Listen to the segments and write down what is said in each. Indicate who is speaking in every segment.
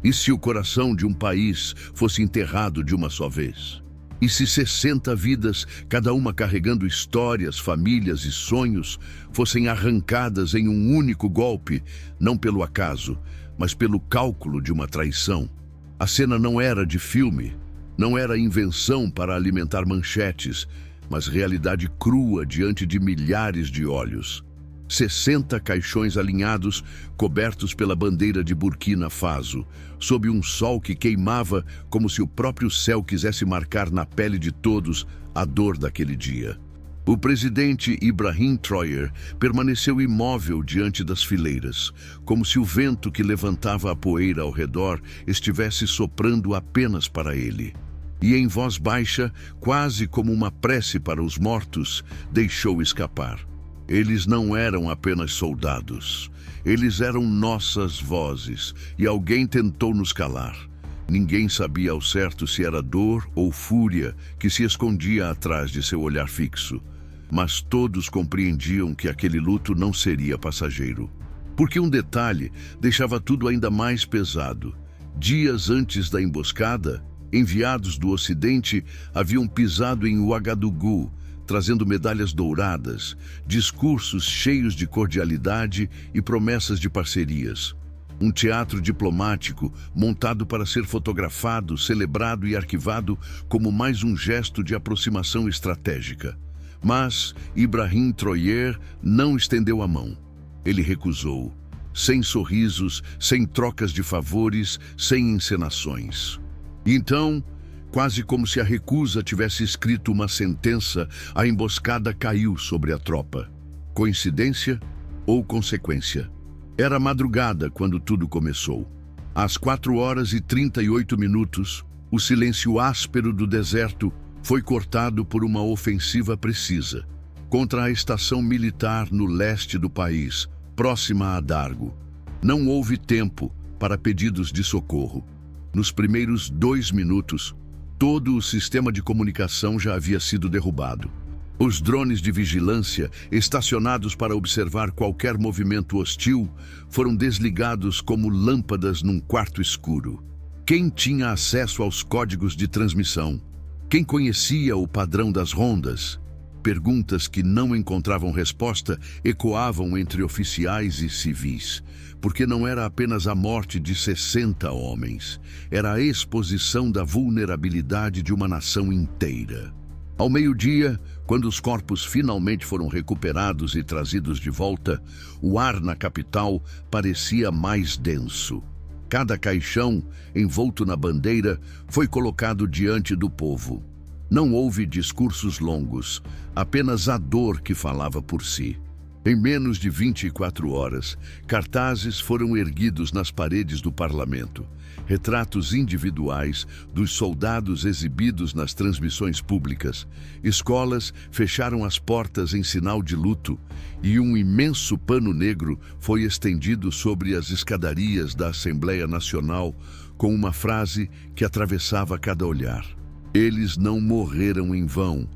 Speaker 1: E se o coração de um país fosse enterrado de uma só vez? E se 60 vidas, cada uma carregando histórias, famílias e sonhos, fossem arrancadas em um único golpe, não pelo acaso, mas pelo cálculo de uma traição? A cena não era de filme, não era invenção para alimentar manchetes, mas realidade crua diante de milhares de olhos. 60 caixões alinhados, cobertos pela bandeira de Burkina Faso, sob um sol que queimava como se o próprio céu quisesse marcar na pele de todos a dor daquele dia. O presidente Ibrahim Traoré permaneceu imóvel diante das fileiras, como se o vento que levantava a poeira ao redor estivesse soprando apenas para ele. E em voz baixa, quase como uma prece para os mortos, deixou escapar: eles não eram apenas soldados, eles eram nossas vozes, e alguém tentou nos calar. Ninguém sabia ao certo se era dor ou fúria que se escondia atrás de seu olhar fixo, mas todos compreendiam que aquele luto não seria passageiro. Porque um detalhe deixava tudo ainda mais pesado. Dias antes da emboscada, enviados do Ocidente haviam pisado em Ouagadougou, trazendo medalhas douradas, discursos cheios de cordialidade e promessas de parcerias. Um teatro diplomático montado para ser fotografado, celebrado e arquivado como mais um gesto de aproximação estratégica. Mas Ibrahim Traoré não estendeu a mão. Ele recusou, sem sorrisos, sem trocas de favores, sem encenações. E então, quase como se a recusa tivesse escrito uma sentença, a emboscada caiu sobre a tropa. Coincidência ou consequência? Era madrugada quando tudo começou. Às 4h38, o silêncio áspero do deserto foi cortado por uma ofensiva precisa contra a estação militar no leste do país, próxima a Dargo. Não houve tempo para pedidos de socorro. Nos primeiros 2 minutos, todo o sistema de comunicação já havia sido derrubado. Os drones de vigilância, estacionados para observar qualquer movimento hostil, foram desligados como lâmpadas num quarto escuro. Quem tinha acesso aos códigos de transmissão? Quem conhecia o padrão das rondas? Perguntas que não encontravam resposta ecoavam entre oficiais e civis, porque não era apenas a morte de 60 homens, era a exposição da vulnerabilidade de uma nação inteira. Ao meio-dia, quando os corpos finalmente foram recuperados e trazidos de volta, o ar na capital parecia mais denso. Cada caixão, envolto na bandeira, foi colocado diante do povo. Não houve discursos longos, apenas a dor que falava por si. Em menos de 24 horas, cartazes foram erguidos nas paredes do parlamento. Retratos individuais dos soldados exibidos nas transmissões públicas. Escolas fecharam as portas em sinal de luto e um imenso pano negro foi estendido sobre as escadarias da Assembleia Nacional com uma frase que atravessava cada olhar: eles não morreram em vão.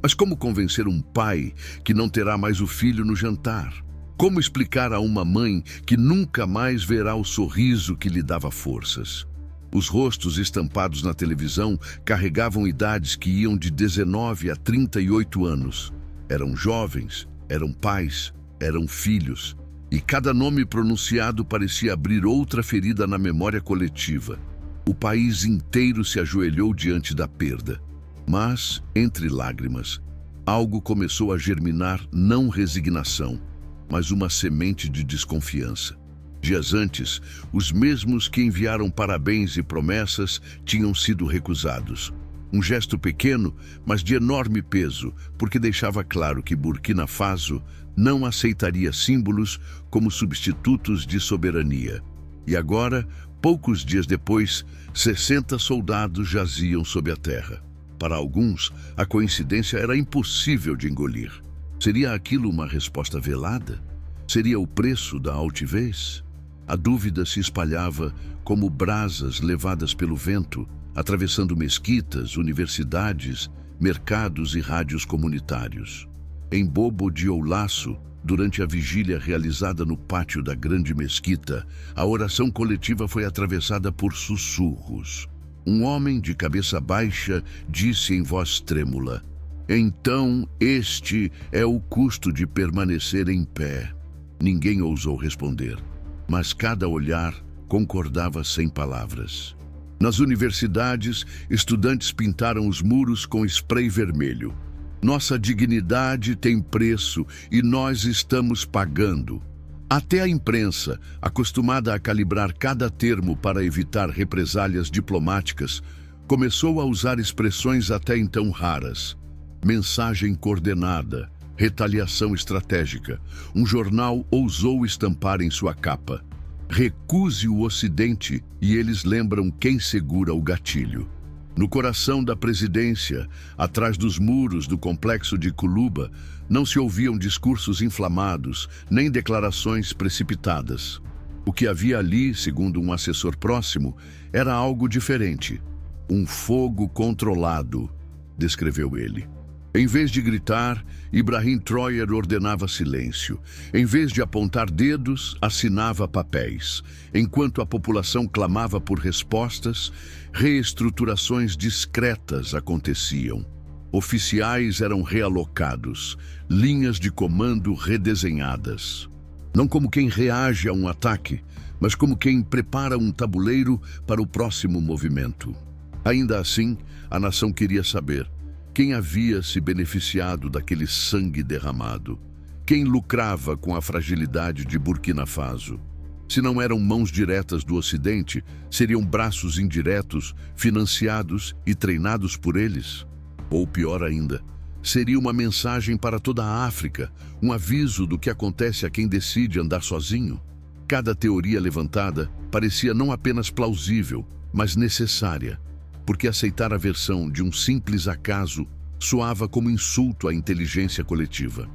Speaker 1: Mas como convencer um pai que não terá mais o filho no jantar? Como explicar a uma mãe que nunca mais verá o sorriso que lhe dava forças? Os rostos estampados na televisão carregavam idades que iam de 19 a 38 anos. Eram jovens, eram pais, eram filhos. E cada nome pronunciado parecia abrir outra ferida na memória coletiva. O país inteiro se ajoelhou diante da perda. Mas, entre lágrimas, algo começou a germinar, não resignação, mas uma semente de desconfiança. Dias antes, os mesmos que enviaram parabéns e promessas tinham sido recusados. Um gesto pequeno, mas de enorme peso, porque deixava claro que Burkina Faso não aceitaria símbolos como substitutos de soberania. E agora, poucos dias depois, 60 soldados jaziam sob a terra. Para alguns, a coincidência era impossível de engolir. Seria aquilo uma resposta velada? Seria o preço da altivez? A dúvida se espalhava como brasas levadas pelo vento, atravessando mesquitas, universidades, mercados e rádios comunitários. Em Bobo Dioulasso, durante a vigília realizada no pátio da grande mesquita, a oração coletiva foi atravessada por sussurros. Um homem de cabeça baixa disse em voz trêmula: "Então este é o custo de permanecer em pé." Ninguém ousou responder, mas cada olhar concordava sem palavras. Nas universidades, estudantes pintaram os muros com spray vermelho. Nossa dignidade tem preço e nós estamos pagando. Até a imprensa, acostumada a calibrar cada termo para evitar represálias diplomáticas, começou a usar expressões até então raras. Mensagem coordenada, retaliação estratégica. Um jornal ousou estampar em sua capa: "Recuse o Ocidente", e eles lembram quem segura o gatilho. No coração da presidência, atrás dos muros do complexo de Kuluba, não se ouviam discursos inflamados, nem declarações precipitadas. O que havia ali, segundo um assessor próximo, era algo diferente. "Um fogo controlado", descreveu ele. Em vez de gritar, Ibrahim Troyer ordenava silêncio. Em vez de apontar dedos, assinava papéis. Enquanto a população clamava por respostas, reestruturações discretas aconteciam. Oficiais eram realocados, linhas de comando redesenhadas. Não como quem reage a um ataque, mas como quem prepara um tabuleiro para o próximo movimento. Ainda assim, a nação queria saber: quem havia se beneficiado daquele sangue derramado? Quem lucrava com a fragilidade de Burkina Faso? Se não eram mãos diretas do Ocidente, seriam braços indiretos, financiados e treinados por eles? Ou pior ainda, seria uma mensagem para toda a África, um aviso do que acontece a quem decide andar sozinho? Cada teoria levantada parecia não apenas plausível, mas necessária, porque aceitar a versão de um simples acaso soava como insulto à inteligência coletiva.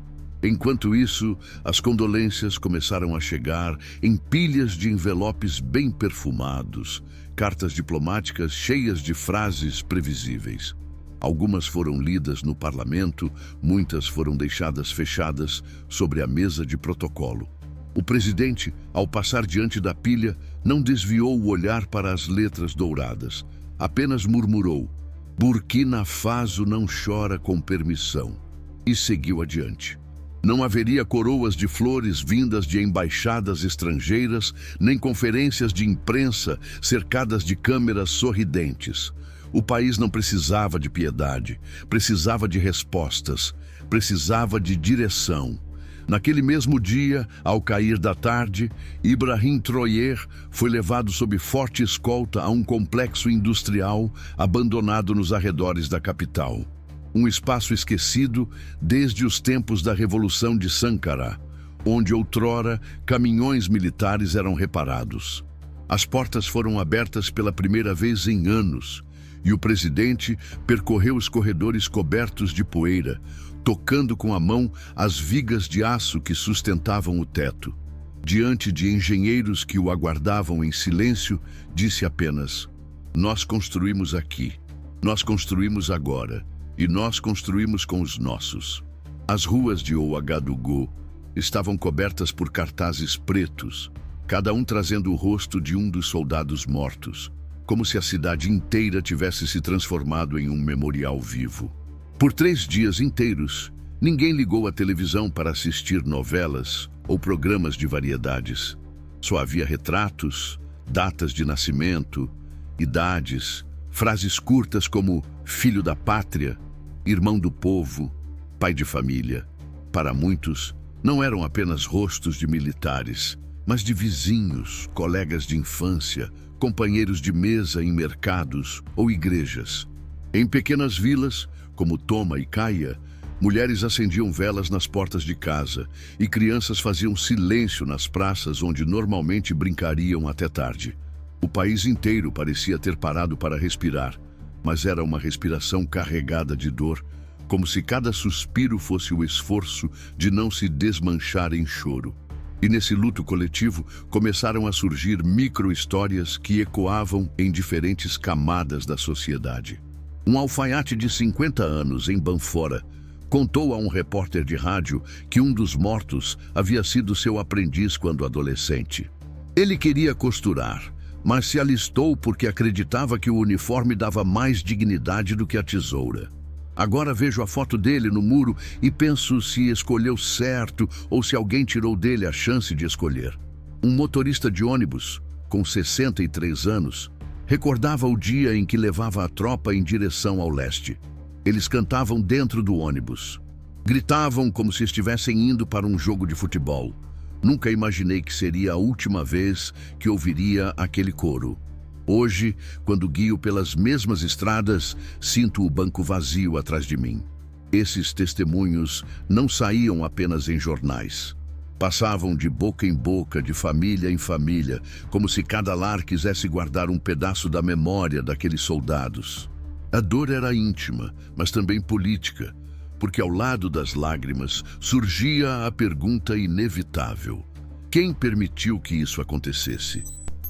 Speaker 1: Enquanto isso, as condolências começaram a chegar em pilhas de envelopes bem perfumados, cartas diplomáticas cheias de frases previsíveis. Algumas foram lidas no parlamento, muitas foram deixadas fechadas sobre a mesa de protocolo. O presidente, ao passar diante da pilha, não desviou o olhar para as letras douradas. Apenas murmurou: "Burkina Faso não chora com permissão", e seguiu adiante. Não haveria coroas de flores vindas de embaixadas estrangeiras, nem conferências de imprensa cercadas de câmeras sorridentes. O país não precisava de piedade, precisava de respostas, precisava de direção. Naquele mesmo dia, ao cair da tarde, Ibrahim Troyer foi levado sob forte escolta a um complexo industrial abandonado nos arredores da capital. Um espaço esquecido desde os tempos da Revolução de Sankara, onde outrora caminhões militares eram reparados. As portas foram abertas pela primeira vez em anos, e o presidente percorreu os corredores cobertos de poeira, tocando com a mão as vigas de aço que sustentavam o teto. Diante de engenheiros que o aguardavam em silêncio, disse apenas: "Nós construímos aqui, nós construímos agora, e nós construímos com os nossos." As ruas de Ouagadougou estavam cobertas por cartazes pretos, cada um trazendo o rosto de um dos soldados mortos, como se a cidade inteira tivesse se transformado em um memorial vivo. Por 3 dias inteiros, ninguém ligou a televisão para assistir novelas ou programas de variedades. Só havia retratos, datas de nascimento, idades, frases curtas como "filho da pátria", "irmão do povo", "pai de família". Para muitos, não eram apenas rostos de militares, mas de vizinhos, colegas de infância, companheiros de mesa em mercados ou igrejas. Em pequenas vilas, como Toma e Caia, mulheres acendiam velas nas portas de casa e crianças faziam silêncio nas praças onde normalmente brincariam até tarde. O país inteiro parecia ter parado para respirar, mas era uma respiração carregada de dor, como se cada suspiro fosse o esforço de não se desmanchar em choro. E nesse luto coletivo começaram a surgir micro-histórias que ecoavam em diferentes camadas da sociedade. Um alfaiate de 50 anos em Banfora Contou a um repórter de rádio que um dos mortos havia sido seu aprendiz quando adolescente. Ele queria costurar, mas se alistou porque acreditava que o uniforme dava mais dignidade do que a tesoura. Agora vejo a foto dele no muro e penso se escolheu certo ou se alguém tirou dele a chance de escolher. Um motorista de ônibus, com 63 anos, recordava o dia em que levava a tropa em direção ao leste. Eles cantavam dentro do ônibus. Gritavam como se estivessem indo para um jogo de futebol. Nunca imaginei que seria a última vez que ouviria aquele coro. Hoje, quando guio pelas mesmas estradas, sinto o banco vazio atrás de mim. Esses testemunhos não saíam apenas em jornais. Passavam de boca em boca, de família em família, como se cada lar quisesse guardar um pedaço da memória daqueles soldados. A dor era íntima, mas também política, porque ao lado das lágrimas surgia a pergunta inevitável: quem permitiu que isso acontecesse?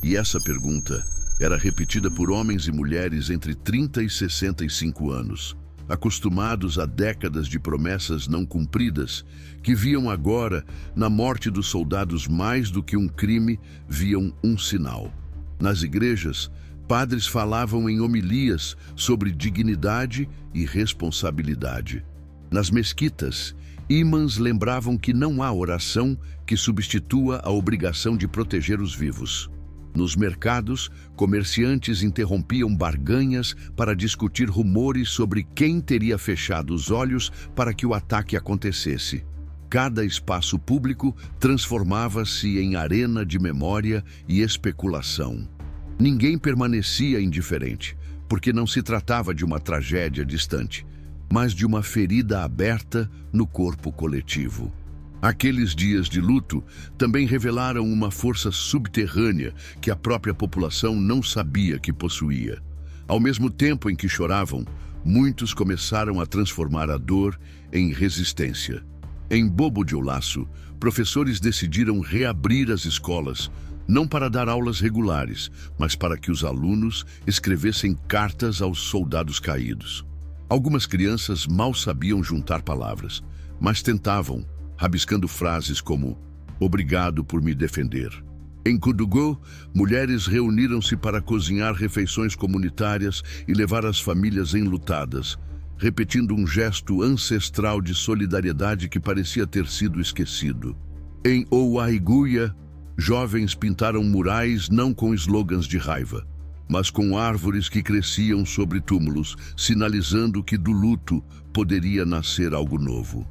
Speaker 1: E essa pergunta era repetida por homens e mulheres entre 30 e 65 anos, acostumados a décadas de promessas não cumpridas, que viam agora, na morte dos soldados mais do que um crime, viam um sinal. Nas igrejas, padres falavam em homilias sobre dignidade e responsabilidade. Nas mesquitas, ímãs lembravam que não há oração que substitua a obrigação de proteger os vivos. Nos mercados, comerciantes interrompiam barganhas para discutir rumores sobre quem teria fechado os olhos para que o ataque acontecesse. Cada espaço público transformava-se em arena de memória e especulação. Ninguém permanecia indiferente, porque não se tratava de uma tragédia distante, mas de uma ferida aberta no corpo coletivo. Aqueles dias de luto também revelaram uma força subterrânea que a própria população não sabia que possuía. Ao mesmo tempo em que choravam, muitos começaram a transformar a dor em resistência. Em Bobo Dioulasso, professores decidiram reabrir as escolas, não para dar aulas regulares, mas para que os alunos escrevessem cartas aos soldados caídos. Algumas crianças mal sabiam juntar palavras, mas tentavam, rabiscando frases como "Obrigado por me defender". Em Koudougo, mulheres reuniram-se para cozinhar refeições comunitárias e levar as famílias enlutadas, repetindo um gesto ancestral de solidariedade que parecia ter sido esquecido. Em Ouaiguia, jovens pintaram murais não com slogans de raiva, mas com árvores que cresciam sobre túmulos, sinalizando que do luto poderia nascer algo novo.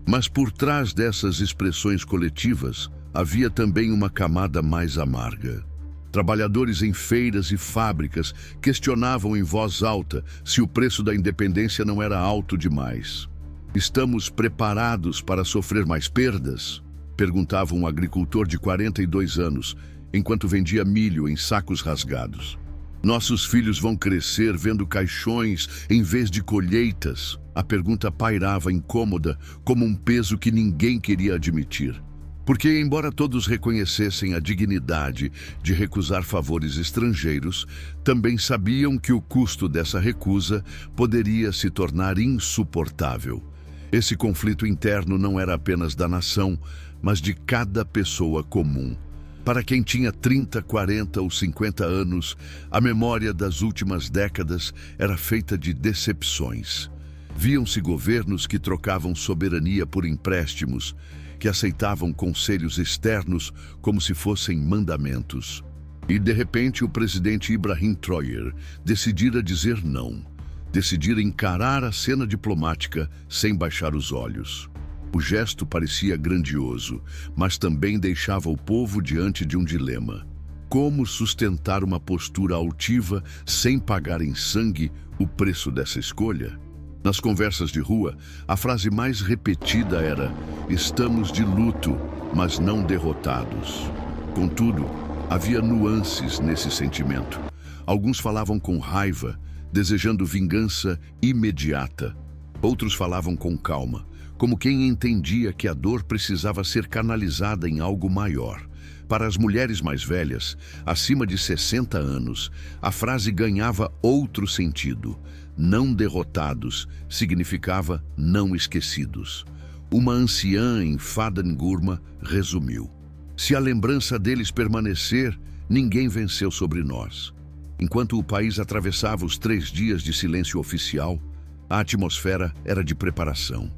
Speaker 1: Mas por trás dessas expressões coletivas, havia também uma camada mais amarga. Trabalhadores em feiras e fábricas questionavam em voz alta se o preço da independência não era alto demais. "Estamos preparados para sofrer mais perdas?", perguntava um agricultor de 42 anos, enquanto vendia milho em sacos rasgados. "Nossos filhos vão crescer vendo caixões em vez de colheitas?", a pergunta pairava incômoda como um peso que ninguém queria admitir. Porque, embora todos reconhecessem a dignidade de recusar favores estrangeiros, também sabiam que o custo dessa recusa poderia se tornar insuportável. Esse conflito interno não era apenas da nação, mas de cada pessoa comum. Para quem tinha 30, 40 ou 50 anos, a memória das últimas décadas era feita de decepções. Viam-se governos que trocavam soberania por empréstimos, que aceitavam conselhos externos como se fossem mandamentos. E, de repente, o presidente Ibrahim Traoré decidira dizer não, decidira encarar a cena diplomática sem baixar os olhos. O gesto parecia grandioso, mas também deixava o povo diante de um dilema. Como sustentar uma postura altiva sem pagar em sangue o preço dessa escolha? Nas conversas de rua, a frase mais repetida era: "Estamos de luto, mas não derrotados". Contudo, havia nuances nesse sentimento. Alguns falavam com raiva, desejando vingança imediata. Outros falavam com calma, como quem entendia que a dor precisava ser canalizada em algo maior. Para as mulheres mais velhas, acima de 60 anos, a frase ganhava outro sentido: não derrotados significava não esquecidos. Uma anciã em Phadang Gurma resumiu: se a lembrança deles permanecer, ninguém venceu sobre nós. Enquanto o país atravessava os 3 dias de silêncio oficial, a atmosfera era de preparação.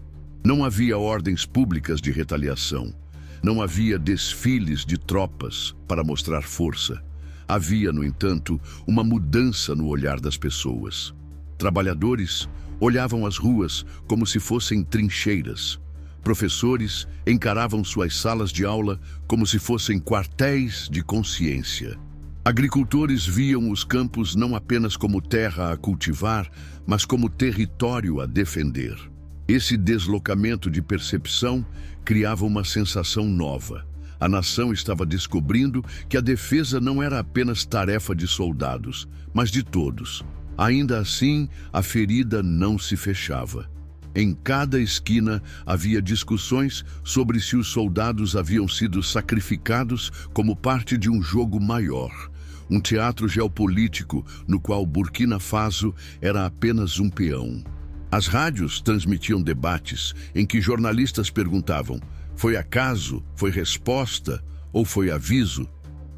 Speaker 1: Não havia ordens públicas de retaliação. Não havia desfiles de tropas para mostrar força. Havia, no entanto, uma mudança no olhar das pessoas. Trabalhadores olhavam as ruas como se fossem trincheiras. Professores encaravam suas salas de aula como se fossem quartéis de consciência. Agricultores viam os campos não apenas como terra a cultivar, mas como território a defender. Esse deslocamento de percepção criava uma sensação nova. A nação estava descobrindo que a defesa não era apenas tarefa de soldados, mas de todos. Ainda assim, a ferida não se fechava. Em cada esquina havia discussões sobre se os soldados haviam sido sacrificados como parte de um jogo maior, um teatro geopolítico no qual Burkina Faso era apenas um peão. As rádios transmitiam debates em que jornalistas perguntavam: foi acaso, foi resposta ou foi aviso?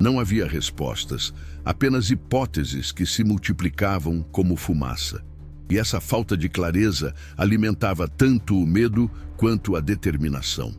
Speaker 1: Não havia respostas, apenas hipóteses que se multiplicavam como fumaça. E essa falta de clareza alimentava tanto o medo quanto a determinação.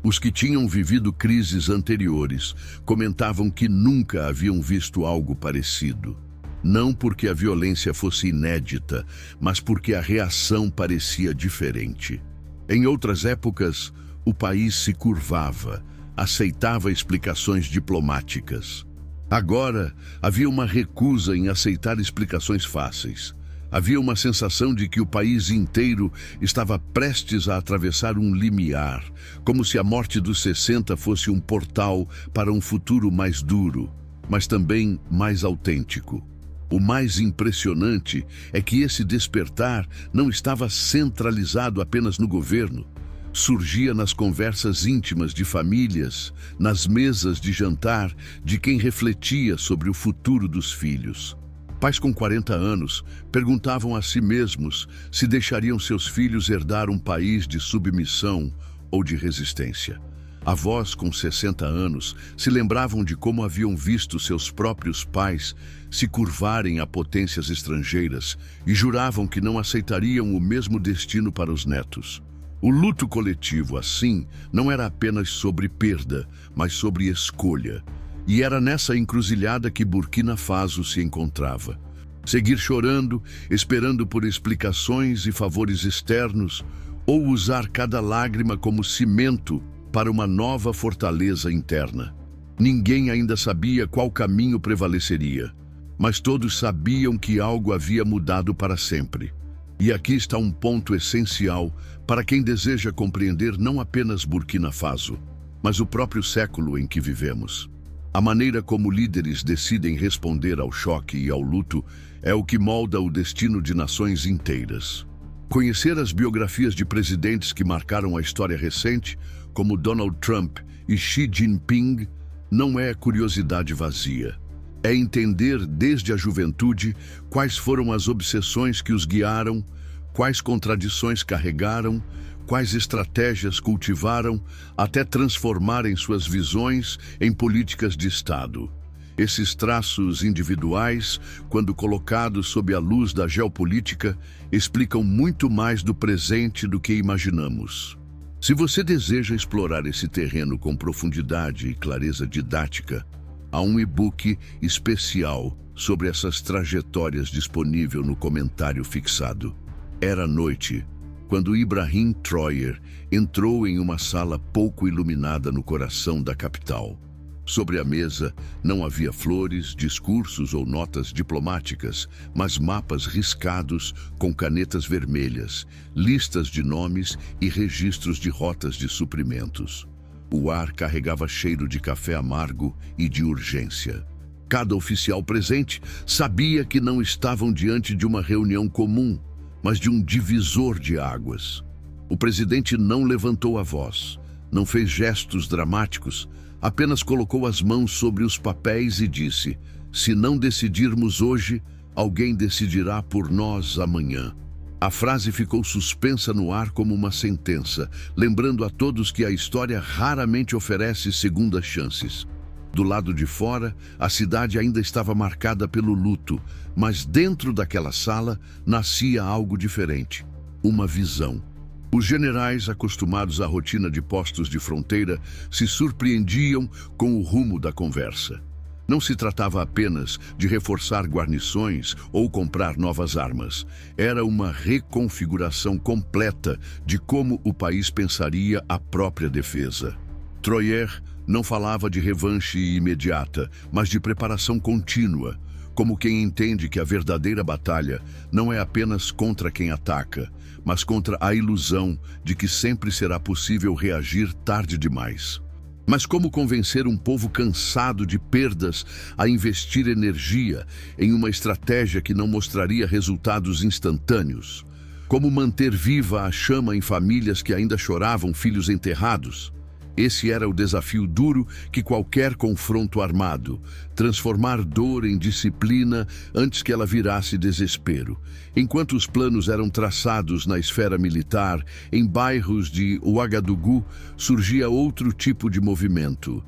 Speaker 1: Os que tinham vivido crises anteriores comentavam que nunca haviam visto algo parecido. Não porque a violência fosse inédita, mas porque a reação parecia diferente. Em outras épocas, o país se curvava, aceitava explicações diplomáticas. Agora, havia uma recusa em aceitar explicações fáceis. Havia uma sensação de que o país inteiro estava prestes a atravessar um limiar, como se a morte dos 60 fosse um portal para um futuro mais duro, mas também mais autêntico. O mais impressionante é que esse despertar não estava centralizado apenas no governo. Surgia nas conversas íntimas de famílias, nas mesas de jantar de quem refletia sobre o futuro dos filhos. Pais com 40 anos perguntavam a si mesmos se deixariam seus filhos herdar um país de submissão ou de resistência. Avós com 60 anos se lembravam de como haviam visto seus próprios pais se curvarem a potências estrangeiras e juravam que não aceitariam o mesmo destino para os netos. O luto coletivo, assim, não era apenas sobre perda, mas sobre escolha. E era nessa encruzilhada que Burkina Faso se encontrava. Seguir chorando, esperando por explicações e favores externos, ou usar cada lágrima como cimento para uma nova fortaleza interna. Ninguém ainda sabia qual caminho prevaleceria, mas todos sabiam que algo havia mudado para sempre. E aqui está um ponto essencial para quem deseja compreender não apenas Burkina Faso, mas o próprio século em que vivemos. A maneira como líderes decidem responder ao choque e ao luto é o que molda o destino de nações inteiras. Conhecer as biografias de presidentes que marcaram a história recente, como Donald Trump e Xi Jinping, não é curiosidade vazia. É entender desde a juventude quais foram as obsessões que os guiaram, quais contradições carregaram, quais estratégias cultivaram até transformarem suas visões em políticas de Estado. Esses traços individuais, quando colocados sob a luz da geopolítica, explicam muito mais do presente do que imaginamos. Se você deseja explorar esse terreno com profundidade e clareza didática, há um e-book especial sobre essas trajetórias disponível no comentário fixado. Era noite, quando Ibrahim Troyer entrou em uma sala pouco iluminada no coração da capital. Sobre a mesa não havia flores, discursos ou notas diplomáticas, mas mapas riscados com canetas vermelhas, listas de nomes e registros de rotas de suprimentos. O ar carregava cheiro de café amargo e de urgência. Cada oficial presente sabia que não estavam diante de uma reunião comum, mas de um divisor de águas. O presidente não levantou a voz, não fez gestos dramáticos, apenas colocou as mãos sobre os papéis e disse: se não decidirmos hoje, alguém decidirá por nós amanhã. A frase ficou suspensa no ar como uma sentença, lembrando a todos que a história raramente oferece segundas chances. Do lado de fora, a cidade ainda estava marcada pelo luto, mas dentro daquela sala nascia algo diferente, uma visão. Os generais, acostumados à rotina de postos de fronteira, se surpreendiam com o rumo da conversa. Não se tratava apenas de reforçar guarnições ou comprar novas armas. Era uma reconfiguração completa de como o país pensaria a própria defesa. Troyer não falava de revanche imediata, mas de preparação contínua, como quem entende que a verdadeira batalha não é apenas contra quem ataca, mas contra a ilusão de que sempre será possível reagir tarde demais. Mas como convencer um povo cansado de perdas a investir energia em uma estratégia que não mostraria resultados instantâneos? Como manter viva a chama em famílias que ainda choravam filhos enterrados? Esse era o desafio duro que qualquer confronto armado, transformar dor em disciplina antes que ela virasse desespero. Enquanto os planos eram traçados na esfera militar, em bairros de Ouagadougou surgia outro tipo de movimento.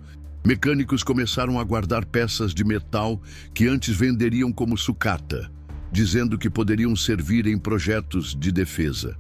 Speaker 1: Mecânicos começaram a guardar peças de metal que antes venderiam como sucata, dizendo que poderiam servir em projetos de defesa.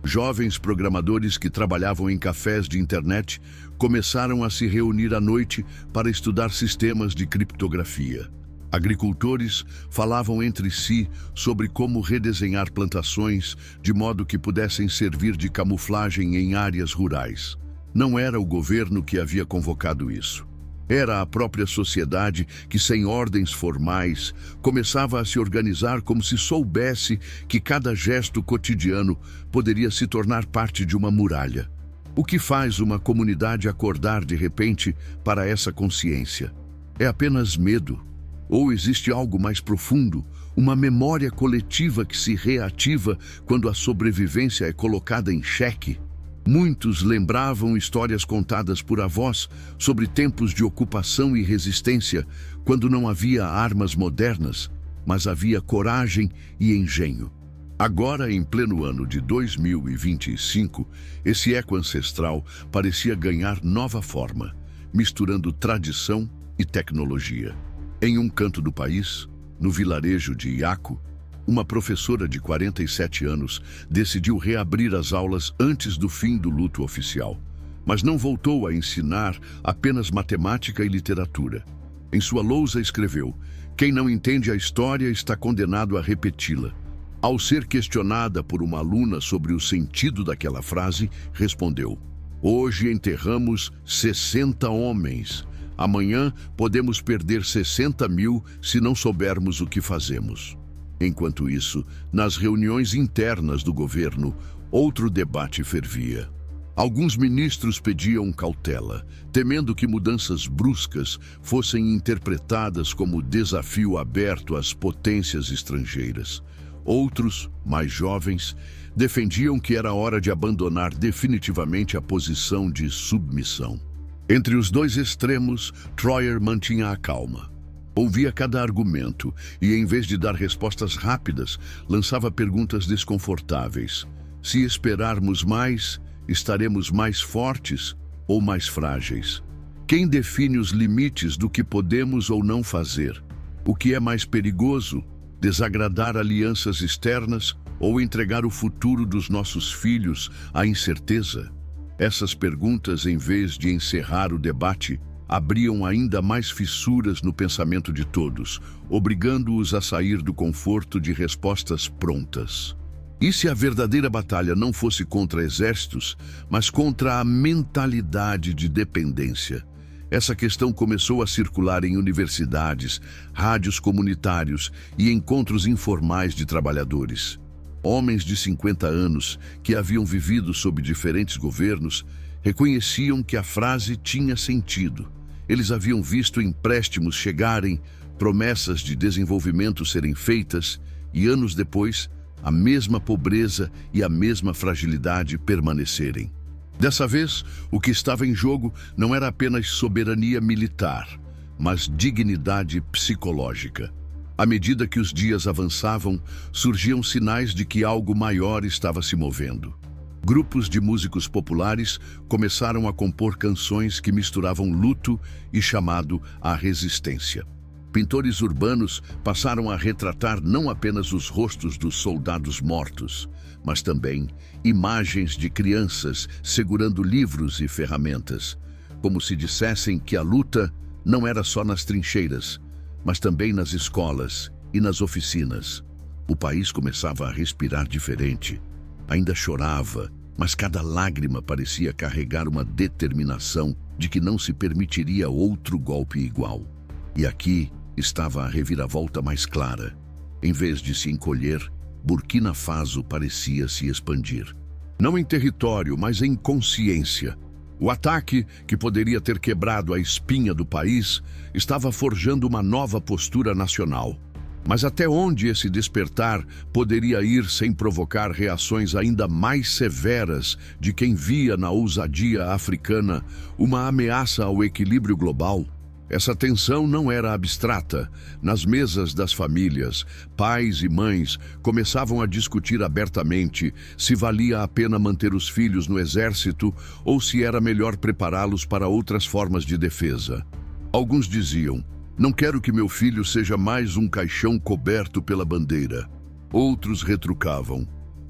Speaker 1: Jovens programadores que trabalhavam em cafés de internet começaram a se reunir à noite para estudar sistemas de criptografia. Agricultores falavam entre si sobre como redesenhar plantações de modo que pudessem servir de camuflagem em áreas rurais. Não era o governo que havia convocado isso. Era a própria sociedade que, sem ordens formais, começava a se organizar como se soubesse que cada gesto cotidiano poderia se tornar parte de uma muralha. O que faz uma comunidade acordar de repente para essa consciência? É apenas medo? Ou existe algo mais profundo, uma memória coletiva que se reativa quando a sobrevivência é colocada em xeque? Muitos lembravam histórias contadas por avós sobre tempos de ocupação e resistência, quando não havia armas modernas, mas havia coragem e engenho. Agora, em pleno ano de 2025, esse eco ancestral parecia ganhar nova forma, misturando tradição e tecnologia. Em um canto do país, no vilarejo de Iaco, uma professora de 47 anos decidiu reabrir as aulas antes do fim do luto oficial, mas não voltou a ensinar apenas matemática e literatura. Em sua lousa escreveu: "Quem não entende a história está condenado a repeti-la." Ao ser questionada por uma aluna sobre o sentido daquela frase, respondeu: "Hoje enterramos 60 homens. Amanhã podemos perder 60 mil se não soubermos o que fazemos." Enquanto isso, nas reuniões internas do governo, outro debate fervia. Alguns ministros pediam cautela, temendo que mudanças bruscas fossem interpretadas como desafio aberto às potências estrangeiras. Outros, mais jovens, defendiam que era hora de abandonar definitivamente a posição de submissão. Entre os dois extremos, Troyer mantinha a calma. Ouvia cada argumento e, em vez de dar respostas rápidas, lançava perguntas desconfortáveis. Se esperarmos mais, estaremos mais fortes ou mais frágeis? Quem define os limites do que podemos ou não fazer? O que é mais perigoso? Desagradar alianças externas ou entregar o futuro dos nossos filhos à incerteza? Essas perguntas, em vez de encerrar o debate, abriam ainda mais fissuras no pensamento de todos, obrigando-os a sair do conforto de respostas prontas. E se a verdadeira batalha não fosse contra exércitos, mas contra a mentalidade de dependência? Essa questão começou a circular em universidades, rádios comunitários e encontros informais de trabalhadores. Homens de 50 anos, que haviam vivido sob diferentes governos, reconheciam que a frase tinha sentido. Eles haviam visto empréstimos chegarem, promessas de desenvolvimento serem feitas e, anos depois, a mesma pobreza e a mesma fragilidade permanecerem. Dessa vez, o que estava em jogo não era apenas soberania militar, mas dignidade psicológica. À medida que os dias avançavam, surgiam sinais de que algo maior estava se movendo. Grupos de músicos populares começaram a compor canções que misturavam luto e chamado à resistência. Pintores urbanos passaram a retratar não apenas os rostos dos soldados mortos, mas também imagens de crianças segurando livros e ferramentas, como se dissessem que a luta não era só nas trincheiras, mas também nas escolas e nas oficinas. O país começava a respirar diferente. Ainda chorava, mas cada lágrima parecia carregar uma determinação de que não se permitiria outro golpe igual. E aqui estava a reviravolta mais clara. Em vez de se encolher, Burkina Faso parecia se expandir. Não em território, mas em consciência. O ataque, que poderia ter quebrado a espinha do país, estava forjando uma nova postura nacional. Mas até onde esse despertar poderia ir sem provocar reações ainda mais severas de quem via na ousadia africana uma ameaça ao equilíbrio global? Essa tensão não era abstrata. Nas mesas das famílias, pais e mães começavam a discutir abertamente se valia a pena manter os filhos no exército ou se era melhor prepará-los para outras formas de defesa. Alguns diziam: "Não quero que meu filho seja mais um caixão coberto pela bandeira." Outros retrucavam: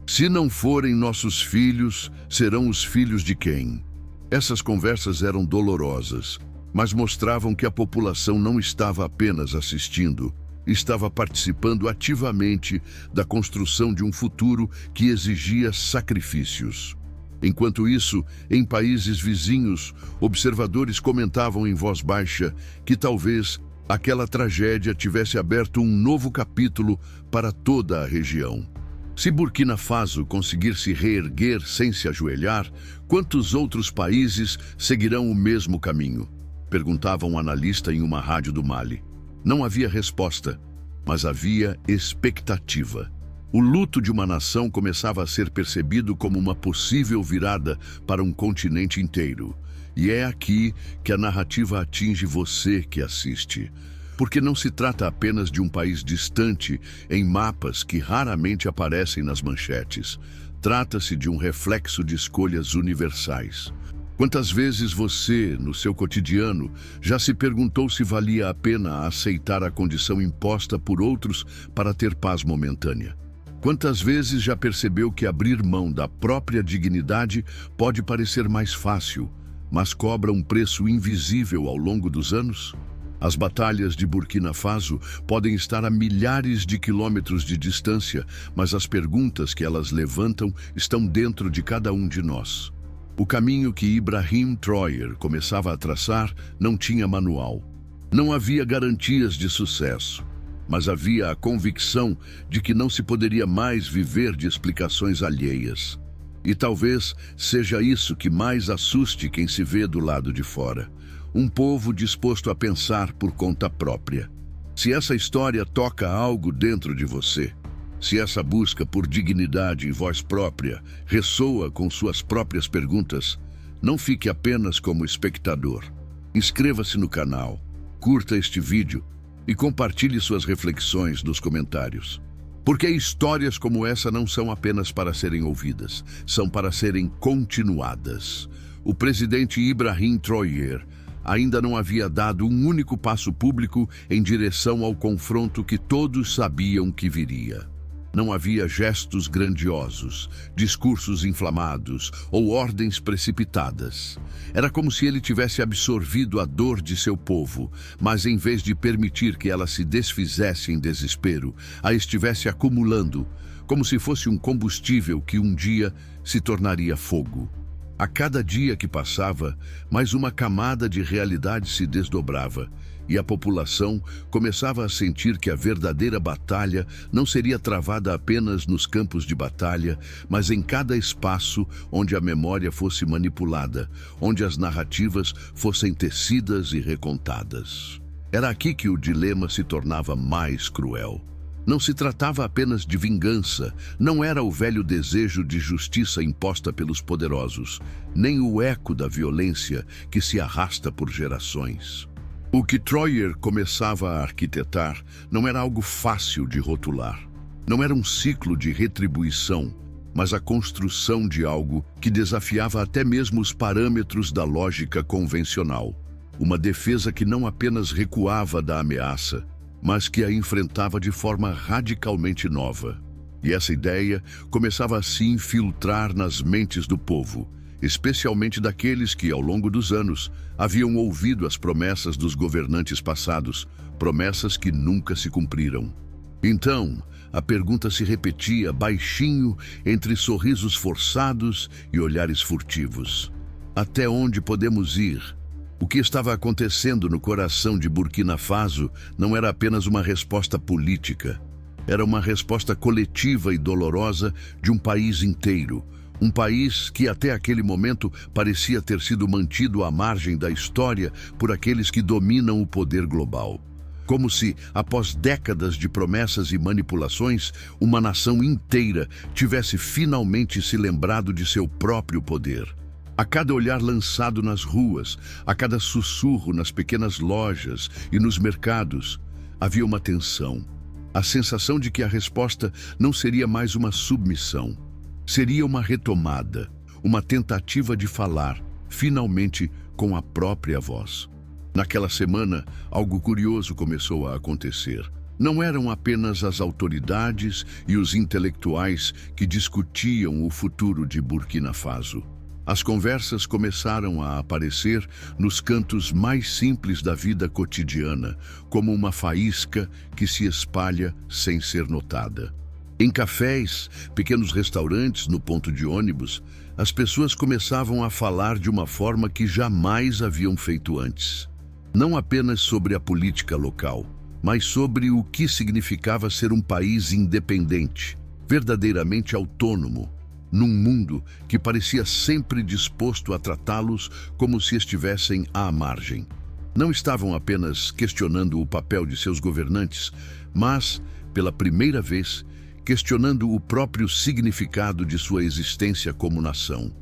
Speaker 1: "Se não forem nossos filhos, serão os filhos de quem?" Essas conversas eram dolorosas, mas mostravam que a população não estava apenas assistindo, estava participando ativamente da construção de um futuro que exigia sacrifícios. Enquanto isso, em países vizinhos, observadores comentavam em voz baixa que talvez aquela tragédia tivesse aberto um novo capítulo para toda a região. Se Burkina Faso conseguir se reerguer sem se ajoelhar, quantos outros países seguirão o mesmo caminho? Perguntava um analista em uma rádio do Mali. Não havia resposta, mas havia expectativa. O luto de uma nação começava a ser percebido como uma possível virada para um continente inteiro. E é aqui que a narrativa atinge você que assiste. Porque não se trata apenas de um país distante em mapas que raramente aparecem nas manchetes. Trata-se de um reflexo de escolhas universais. Quantas vezes você, no seu cotidiano, já se perguntou se valia a pena aceitar a condição imposta por outros para ter paz momentânea? Quantas vezes já percebeu que abrir mão da própria dignidade pode parecer mais fácil, mas cobra um preço invisível ao longo dos anos? As batalhas de Burkina Faso podem estar a milhares de quilômetros de distância, mas as perguntas que elas levantam estão dentro de cada um de nós. O caminho que Ibrahim Traoré começava a traçar não tinha manual. Não havia garantias de sucesso, mas havia a convicção de que não se poderia mais viver de explicações alheias. E talvez seja isso que mais assuste quem se vê do lado de fora. Um povo disposto a pensar por conta própria. Se essa história toca algo dentro de você, se essa busca por dignidade em voz própria ressoa com suas próprias perguntas, não fique apenas como espectador. Inscreva-se no canal, curta este vídeo e compartilhe suas reflexões nos comentários. Porque histórias como essa não são apenas para serem ouvidas, são para serem continuadas. O presidente Ibrahim Traoré ainda não havia dado um único passo público em direção ao confronto que todos sabiam que viria. Não havia gestos grandiosos, discursos inflamados ou ordens precipitadas. Era como se ele tivesse absorvido a dor de seu povo, mas em vez de permitir que ela se desfizesse em desespero, a estivesse acumulando, como se fosse um combustível que um dia se tornaria fogo. A cada dia que passava, mais uma camada de realidade se desdobrava, e a população começava a sentir que a verdadeira batalha não seria travada apenas nos campos de batalha, mas em cada espaço onde a memória fosse manipulada, onde as narrativas fossem tecidas e recontadas. Era aqui que o dilema se tornava mais cruel. Não se tratava apenas de vingança, não era o velho desejo de justiça imposta pelos poderosos, nem o eco da violência que se arrasta por gerações. O que Troyer começava a arquitetar não era algo fácil de rotular. Não era um ciclo de retribuição, mas a construção de algo que desafiava até mesmo os parâmetros da lógica convencional. Uma defesa que não apenas recuava da ameaça, mas que a enfrentava de forma radicalmente nova. E essa ideia começava a se infiltrar nas mentes do povo, especialmente daqueles que, ao longo dos anos, haviam ouvido as promessas dos governantes passados, promessas que nunca se cumpriram. Então, a pergunta se repetia baixinho entre sorrisos forçados e olhares furtivos. Até onde podemos ir? O que estava acontecendo no coração de Burkina Faso não era apenas uma resposta política. Era uma resposta coletiva e dolorosa de um país inteiro. Um país que até aquele momento parecia ter sido mantido à margem da história por aqueles que dominam o poder global. Como se, após décadas de promessas e manipulações, uma nação inteira tivesse finalmente se lembrado de seu próprio poder. A cada olhar lançado nas ruas, a cada sussurro nas pequenas lojas e nos mercados, havia uma tensão. A sensação de que a resposta não seria mais uma submissão. Seria uma retomada, uma tentativa de falar, finalmente, com a própria voz. Naquela semana, algo curioso começou a acontecer. Não eram apenas as autoridades e os intelectuais que discutiam o futuro de Burkina Faso. As conversas começaram a aparecer nos cantos mais simples da vida cotidiana, como uma faísca que se espalha sem ser notada. Em cafés, pequenos restaurantes, no ponto de ônibus, as pessoas começavam a falar de uma forma que jamais haviam feito antes. Não apenas sobre a política local, mas sobre o que significava ser um país independente, verdadeiramente autônomo, num mundo que parecia sempre disposto a tratá-los como se estivessem à margem. Não estavam apenas questionando o papel de seus governantes, mas, pela primeira vez, questionando o próprio significado de sua existência como nação.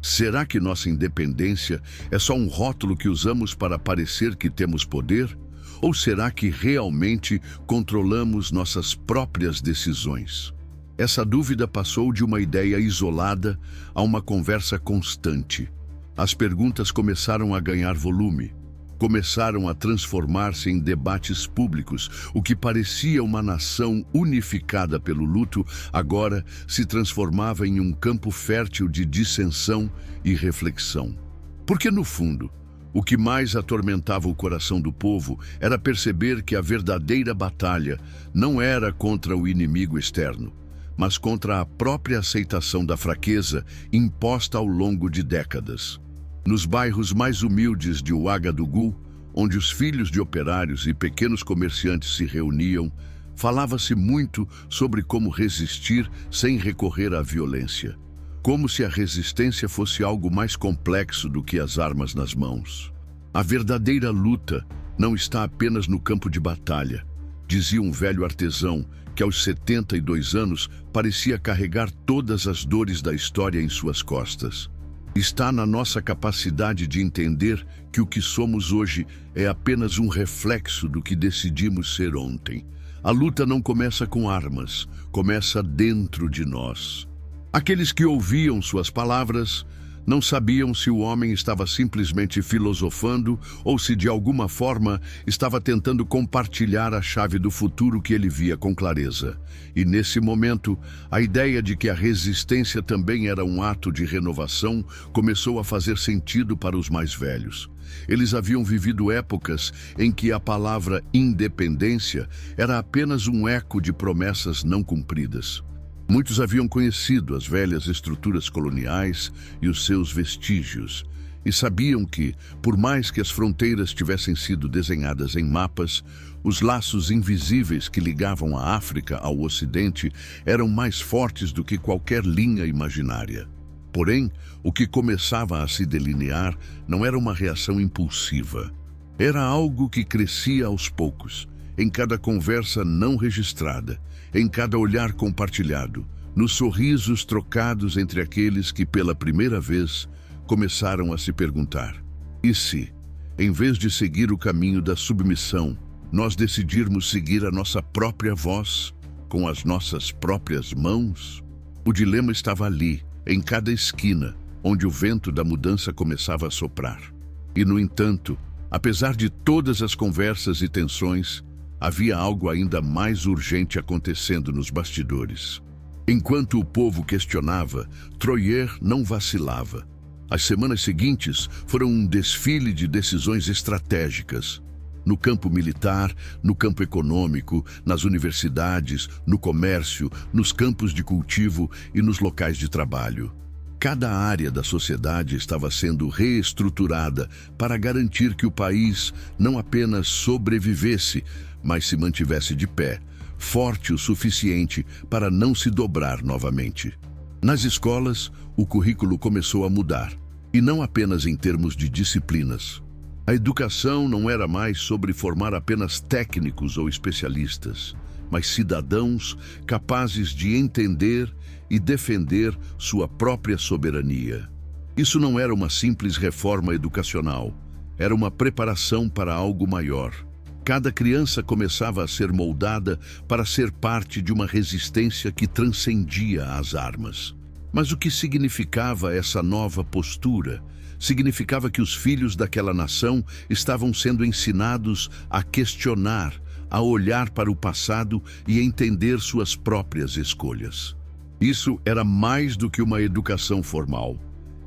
Speaker 1: Será que nossa independência é só um rótulo que usamos para parecer que temos poder? Ou será que realmente controlamos nossas próprias decisões? Essa dúvida passou de uma ideia isolada a uma conversa constante. As perguntas começaram a ganhar volume. Começaram a transformar-se em debates públicos. O que parecia uma nação unificada pelo luto, agora se transformava em um campo fértil de dissensão e reflexão. Porque, no fundo, o que mais atormentava o coração do povo era perceber que a verdadeira batalha não era contra o inimigo externo, mas contra a própria aceitação da fraqueza imposta ao longo de décadas. Nos bairros mais humildes de Ouagadougou, onde os filhos de operários e pequenos comerciantes se reuniam, falava-se muito sobre como resistir sem recorrer à violência. Como se a resistência fosse algo mais complexo do que as armas nas mãos. A verdadeira luta não está apenas no campo de batalha, dizia um velho artesão que aos 72 anos parecia carregar todas as dores da história em suas costas. Está na nossa capacidade de entender que o que somos hoje é apenas um reflexo do que decidimos ser ontem. A luta não começa com armas, começa dentro de nós. Aqueles que ouviam suas palavras não sabiam se o homem estava simplesmente filosofando ou se de alguma forma estava tentando compartilhar a chave do futuro que ele via com clareza. E nesse momento, a ideia de que a resistência também era um ato de renovação começou a fazer sentido para os mais velhos. Eles haviam vivido épocas em que a palavra independência era apenas um eco de promessas não cumpridas. Muitos haviam conhecido as velhas estruturas coloniais e os seus vestígios, e sabiam que, por mais que as fronteiras tivessem sido desenhadas em mapas, os laços invisíveis que ligavam a África ao Ocidente eram mais fortes do que qualquer linha imaginária. Porém, o que começava a se delinear não era uma reação impulsiva. Era algo que crescia aos poucos, em cada conversa não registrada, em cada olhar compartilhado, nos sorrisos trocados entre aqueles que, pela primeira vez, começaram a se perguntar: e se? em vez de seguir o caminho da submissão, nós decidirmos seguir a nossa própria voz, com as nossas próprias mãos? O dilema estava ali, em cada esquina, onde o vento da mudança começava a soprar. E, no entanto, apesar de todas as conversas e tensões, havia algo ainda mais urgente acontecendo nos bastidores. Enquanto o povo questionava, Troyer não vacilava. As semanas seguintes foram um desfile de decisões estratégicas. No campo militar, no campo econômico, nas universidades, no comércio, nos campos de cultivo e nos locais de trabalho. Cada área da sociedade estava sendo reestruturada para garantir que o país não apenas sobrevivesse, mas se mantivesse de pé, forte o suficiente para não se dobrar novamente. Nas escolas, o currículo começou a mudar, e não apenas em termos de disciplinas. A educação não era mais sobre formar apenas técnicos ou especialistas, mas cidadãos capazes de entender e defender sua própria soberania. Isso não era uma simples reforma educacional, era uma preparação para algo maior. Cada criança começava a ser moldada para ser parte de uma resistência que transcendia as armas. Mas o que significava essa nova postura? Significava que os filhos daquela nação estavam sendo ensinados a questionar, a olhar para o passado e entender suas próprias escolhas. Isso era mais do que uma educação formal.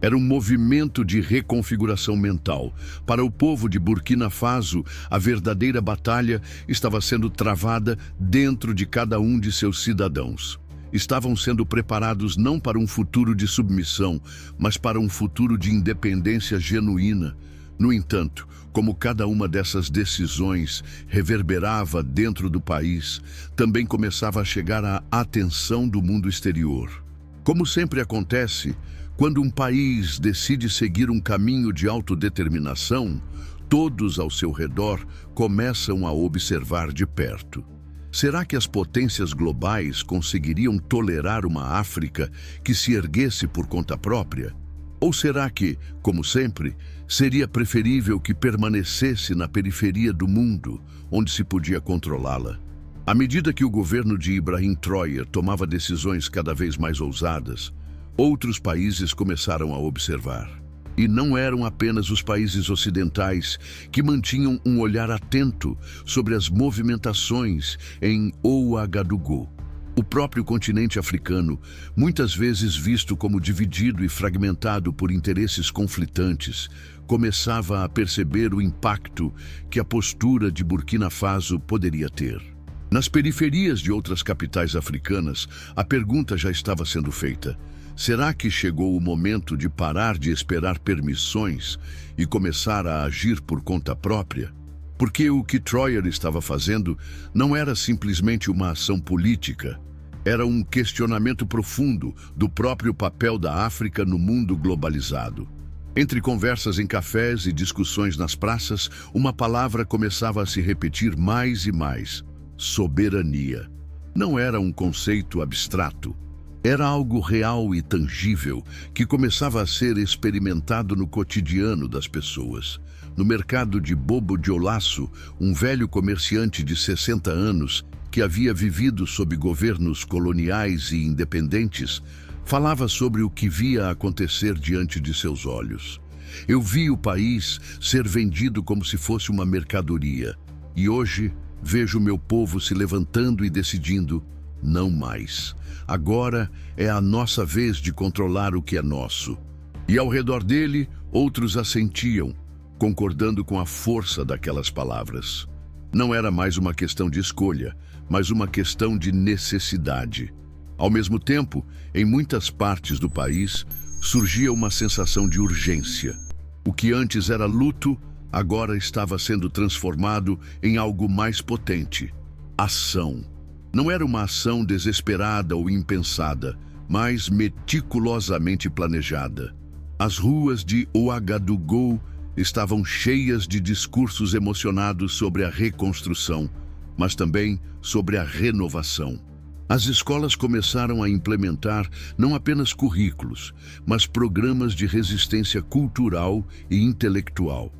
Speaker 1: Era um movimento de reconfiguração mental. Para o povo de Burkina Faso, a verdadeira batalha estava sendo travada dentro de cada um de seus cidadãos. Estavam sendo preparados não para um futuro de submissão, mas para um futuro de independência genuína. No entanto, como cada uma dessas decisões reverberava dentro do país, também começava a chegar a atenção do mundo exterior. Como sempre acontece, quando um país decide seguir um caminho de autodeterminação, todos ao seu redor começam a observar de perto. Será que as potências globais conseguiriam tolerar uma África que se erguesse por conta própria? Ou será que, como sempre, seria preferível que permanecesse na periferia do mundo, onde se podia controlá-la? À medida que o governo de Ibrahim Troyer tomava decisões cada vez mais ousadas, outros países começaram a observar. E não eram apenas os países ocidentais que mantinham um olhar atento sobre as movimentações em Ouagadougou. O próprio continente africano, muitas vezes visto como dividido e fragmentado por interesses conflitantes, começava a perceber o impacto que a postura de Burkina Faso poderia ter. Nas periferias de outras capitais africanas, a pergunta já estava sendo feita: será que chegou o momento de parar de esperar permissões e começar a agir por conta própria? Porque o que Troyer estava fazendo não era simplesmente uma ação política, era um questionamento profundo do próprio papel da África no mundo globalizado. Entre conversas em cafés e discussões nas praças, uma palavra começava a se repetir mais e mais: soberania. Não era um conceito abstrato. Era algo real e tangível que começava a ser experimentado no cotidiano das pessoas. No mercado de Bobo Dioulasso, um velho comerciante de 60 anos que havia vivido sob governos coloniais e independentes, falava sobre o que via acontecer diante de seus olhos. Eu vi o país ser vendido como se fosse uma mercadoria, e hoje vejo meu povo se levantando e decidindo: não mais. Agora é a nossa vez de controlar o que é nosso. E ao redor dele, outros assentiam, concordando com a força daquelas palavras. Não era mais uma questão de escolha, mas uma questão de necessidade. Ao mesmo tempo, em muitas partes do país, surgia uma sensação de urgência. O que antes era luto, agora estava sendo transformado em algo mais potente: ação. Não era uma ação desesperada ou impensada, mas meticulosamente planejada. As ruas de Ouagadougou estavam cheias de discursos emocionados sobre a reconstrução, mas também sobre a renovação. As escolas começaram a implementar não apenas currículos, mas programas de resistência cultural e intelectual.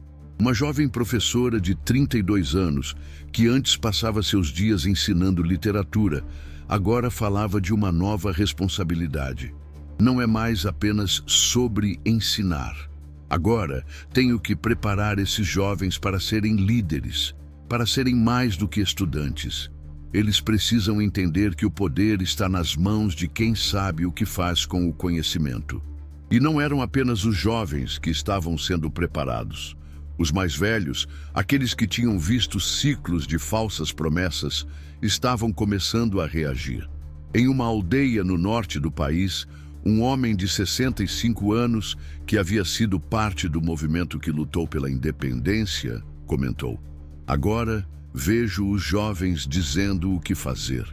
Speaker 1: Uma jovem professora de 32 anos, que antes passava seus dias ensinando literatura, agora falava de uma nova responsabilidade. Não é mais apenas sobre ensinar. Agora, tenho que preparar esses jovens para serem líderes, para serem mais do que estudantes. Eles precisam entender que o poder está nas mãos de quem sabe o que faz com o conhecimento. E não eram apenas os jovens que estavam sendo preparados. Os mais velhos, aqueles que tinham visto ciclos de falsas promessas, estavam começando a reagir. Em uma aldeia no norte do país, um homem de 65 anos, que havia sido parte do movimento que lutou pela independência, comentou: "Agora vejo os jovens dizendo o que fazer.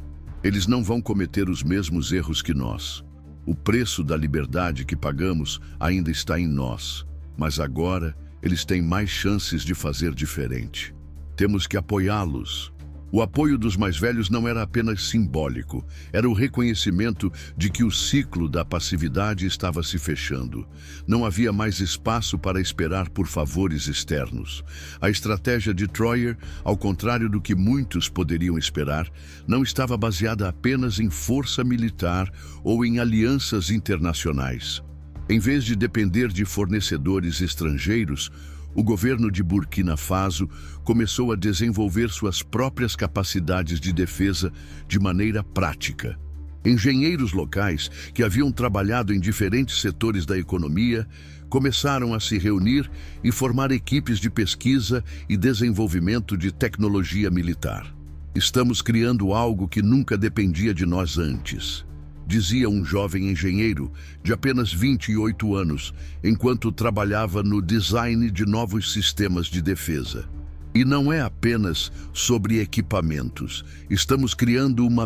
Speaker 1: Eles não vão cometer os mesmos erros que nós. O preço da liberdade que pagamos ainda está em nós, mas agora eles têm mais chances de fazer diferente. Temos que apoiá-los." O apoio dos mais velhos não era apenas simbólico, era o reconhecimento de que o ciclo da passividade estava se fechando. Não havia mais espaço para esperar por favores externos. A estratégia de Troyer, ao contrário do que muitos poderiam esperar, não estava baseada apenas em força militar ou em alianças internacionais. Em vez de depender de fornecedores estrangeiros, o governo de Burkina Faso começou a desenvolver suas próprias capacidades de defesa de maneira prática. Engenheiros locais, que haviam trabalhado em diferentes setores da economia, começaram a se reunir e formar equipes de pesquisa e desenvolvimento de tecnologia militar. "Estamos criando algo que nunca dependia de nós antes", dizia um jovem engenheiro de apenas 28 anos, enquanto trabalhava no design de novos sistemas de defesa. E não é apenas sobre equipamentos. Estamos criando uma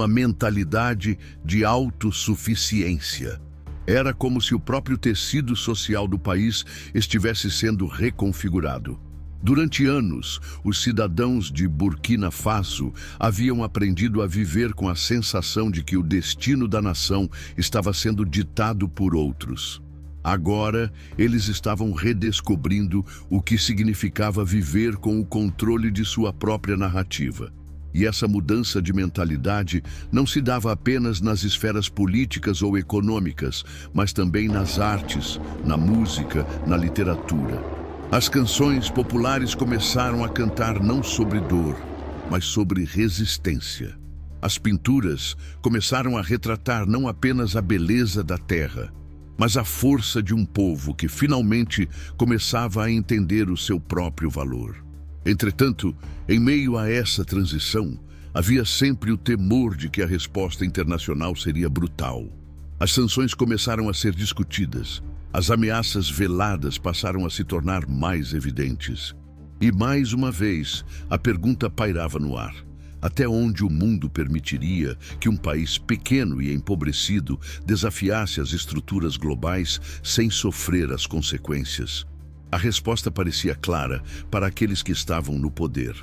Speaker 1: mentalidade de autossuficiência. Era como se o próprio tecido social do país estivesse sendo reconfigurado. Durante anos, os cidadãos de Burkina Faso haviam aprendido a viver com a sensação de que o destino da nação estava sendo ditado por outros. Agora, eles estavam redescobrindo o que significava viver com o controle de sua própria narrativa. E essa mudança de mentalidade não se dava apenas nas esferas políticas ou econômicas, mas também nas artes, na música, na literatura. As canções populares começaram a cantar não sobre dor, mas sobre resistência. As pinturas começaram a retratar não apenas a beleza da terra, mas a força de um povo que finalmente começava a entender o seu próprio valor. Entretanto, em meio a essa transição, havia sempre o temor de que a resposta internacional seria brutal. As sanções começaram a ser discutidas. As ameaças veladas passaram a se tornar mais evidentes. E mais uma vez, a pergunta pairava no ar: até onde o mundo permitiria que um país pequeno e empobrecido desafiasse as estruturas globais sem sofrer as consequências? A resposta parecia clara para aqueles que estavam no poder.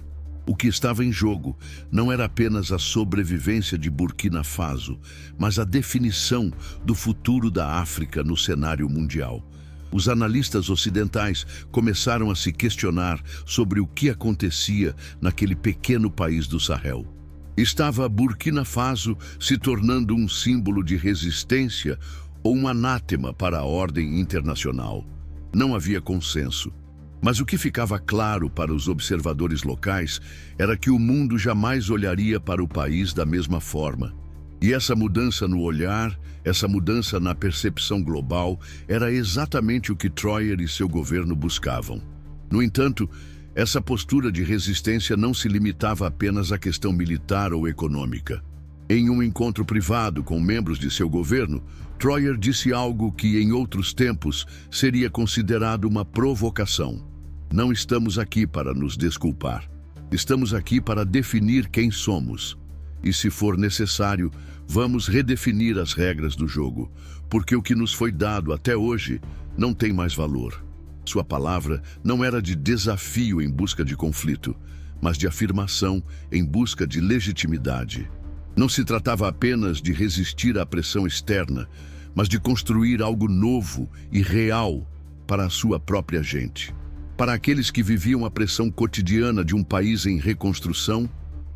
Speaker 1: O que estava em jogo não era apenas a sobrevivência de Burkina Faso, mas a definição do futuro da África no cenário mundial. Os analistas ocidentais começaram a se questionar sobre o que acontecia naquele pequeno país do Sahel. Estava Burkina Faso se tornando um símbolo de resistência ou um anátema para a ordem internacional? Não havia consenso. Mas o que ficava claro para os observadores locais era que o mundo jamais olharia para o país da mesma forma. E essa mudança no olhar, essa mudança na percepção global, era exatamente o que Troyer e seu governo buscavam. No entanto, essa postura de resistência não se limitava apenas à questão militar ou econômica. Em um encontro privado com membros de seu governo, Troyer disse algo que, em outros tempos, seria considerado uma provocação. "Não estamos aqui para nos desculpar. Estamos aqui para definir quem somos. E, se for necessário, vamos redefinir as regras do jogo, porque o que nos foi dado até hoje não tem mais valor." Sua palavra não era de desafio em busca de conflito, mas de afirmação em busca de legitimidade. Não se tratava apenas de resistir à pressão externa, mas de construir algo novo e real para a sua própria gente. Para aqueles que viviam a pressão cotidiana de um país em reconstrução,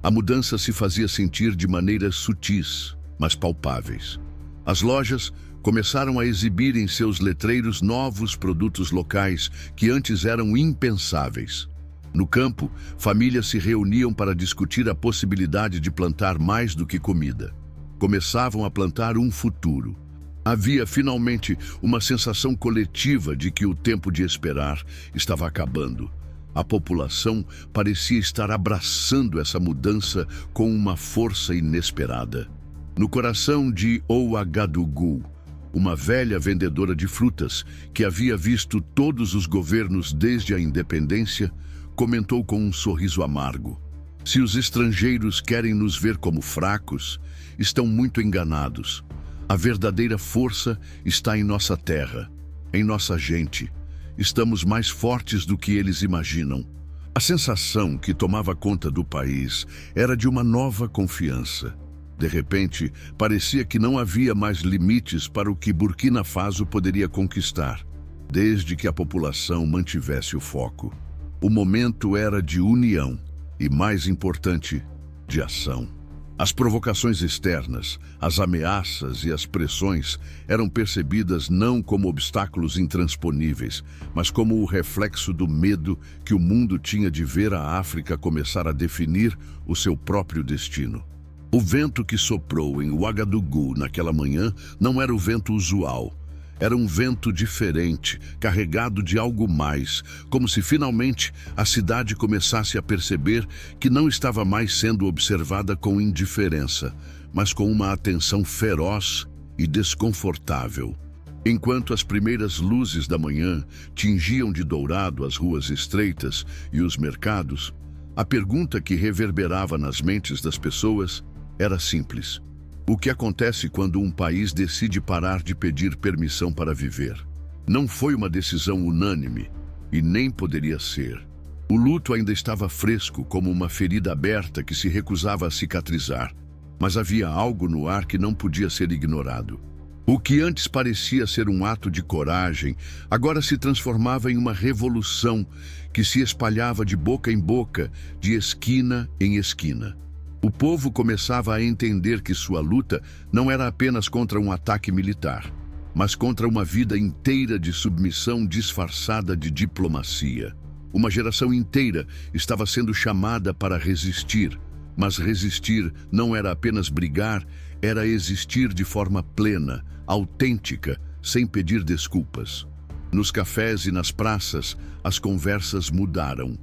Speaker 1: a mudança se fazia sentir de maneiras sutis, mas palpáveis. As lojas começaram a exibir em seus letreiros novos produtos locais que antes eram impensáveis. No campo, famílias se reuniam para discutir a possibilidade de plantar mais do que comida. Começavam a plantar um futuro. Havia finalmente uma sensação coletiva de que o tempo de esperar estava acabando. A população parecia estar abraçando essa mudança com uma força inesperada. No coração de Ouagadougou, uma velha vendedora de frutas que havia visto todos os governos desde a independência, comentou com um sorriso amargo: "Se os estrangeiros querem nos ver como fracos, estão muito enganados. A verdadeira força está em nossa terra, em nossa gente. Estamos mais fortes do que eles imaginam." A sensação que tomava conta do país era de uma nova confiança. De repente, parecia que não havia mais limites para o que Burkina Faso poderia conquistar, desde que a população mantivesse o foco. O momento era de união e, mais importante, de ação. As provocações externas, as ameaças e as pressões eram percebidas não como obstáculos intransponíveis, mas como o reflexo do medo que o mundo tinha de ver a África começar a definir o seu próprio destino. O vento que soprou em Ouagadougou naquela manhã não era o vento usual. Era um vento diferente, carregado de algo mais, como se finalmente a cidade começasse a perceber que não estava mais sendo observada com indiferença, mas com uma atenção feroz e desconfortável. Enquanto as primeiras luzes da manhã tingiam de dourado as ruas estreitas e os mercados, a pergunta que reverberava nas mentes das pessoas era simples: o que acontece quando um país decide parar de pedir permissão para viver? Não foi uma decisão unânime, e nem poderia ser. O luto ainda estava fresco, como uma ferida aberta que se recusava a cicatrizar, mas havia algo no ar que não podia ser ignorado. O que antes parecia ser um ato de coragem, agora se transformava em uma revolução que se espalhava de boca em boca, de esquina em esquina. O povo começava a entender que sua luta não era apenas contra um ataque militar, mas contra uma vida inteira de submissão disfarçada de diplomacia. Uma geração inteira estava sendo chamada para resistir, mas resistir não era apenas brigar, era existir de forma plena, autêntica, sem pedir desculpas. Nos cafés e nas praças, as conversas mudaram.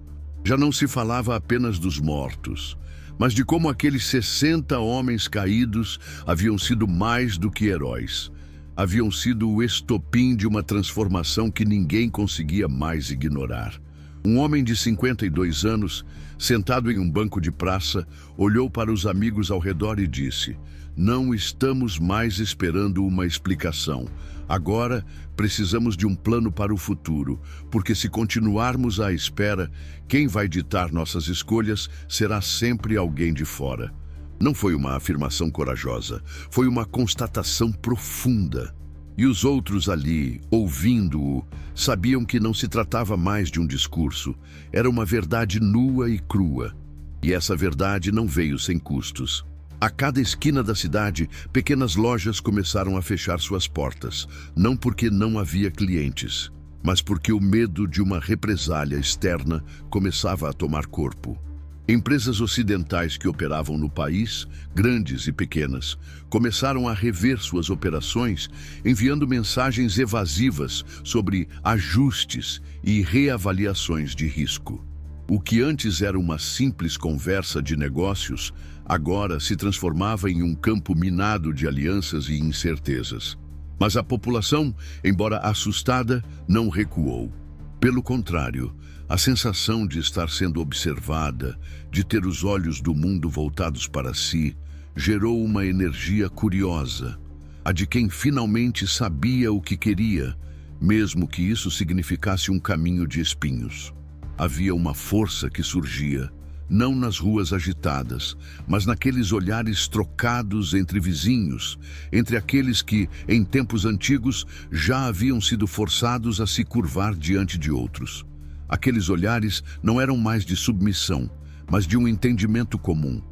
Speaker 1: Já não se falava apenas dos mortos, mas de como aqueles 60 homens caídos haviam sido mais do que heróis. Haviam sido o estopim de uma transformação que ninguém conseguia mais ignorar. Um homem de 52 anos, sentado em um banco de praça, olhou para os amigos ao redor e disse: "Não estamos mais esperando uma explicação. Agora precisamos de um plano para o futuro, porque se continuarmos à espera, quem vai ditar nossas escolhas será sempre alguém de fora." Não foi uma afirmação corajosa, foi uma constatação profunda. E os outros ali, ouvindo-o, sabiam que não se tratava mais de um discurso, era uma verdade nua e crua. E essa verdade não veio sem custos. A cada esquina da cidade, pequenas lojas começaram a fechar suas portas, não porque não havia clientes, mas porque o medo de uma represália externa começava a tomar corpo. Empresas ocidentais que operavam no país, grandes e pequenas, começaram a rever suas operações, enviando mensagens evasivas sobre ajustes e reavaliações de risco. O que antes era uma simples conversa de negócios, agora se transformava em um campo minado de alianças e incertezas. Mas a população, embora assustada, não recuou. Pelo contrário, a sensação de estar sendo observada, de ter os olhos do mundo voltados para si, gerou uma energia curiosa, a de quem finalmente sabia o que queria, mesmo que isso significasse um caminho de espinhos. Havia uma força que surgia, não nas ruas agitadas, mas naqueles olhares trocados entre vizinhos, entre aqueles que, em tempos antigos, já haviam sido forçados a se curvar diante de outros. Aqueles olhares não eram mais de submissão, mas de um entendimento comum.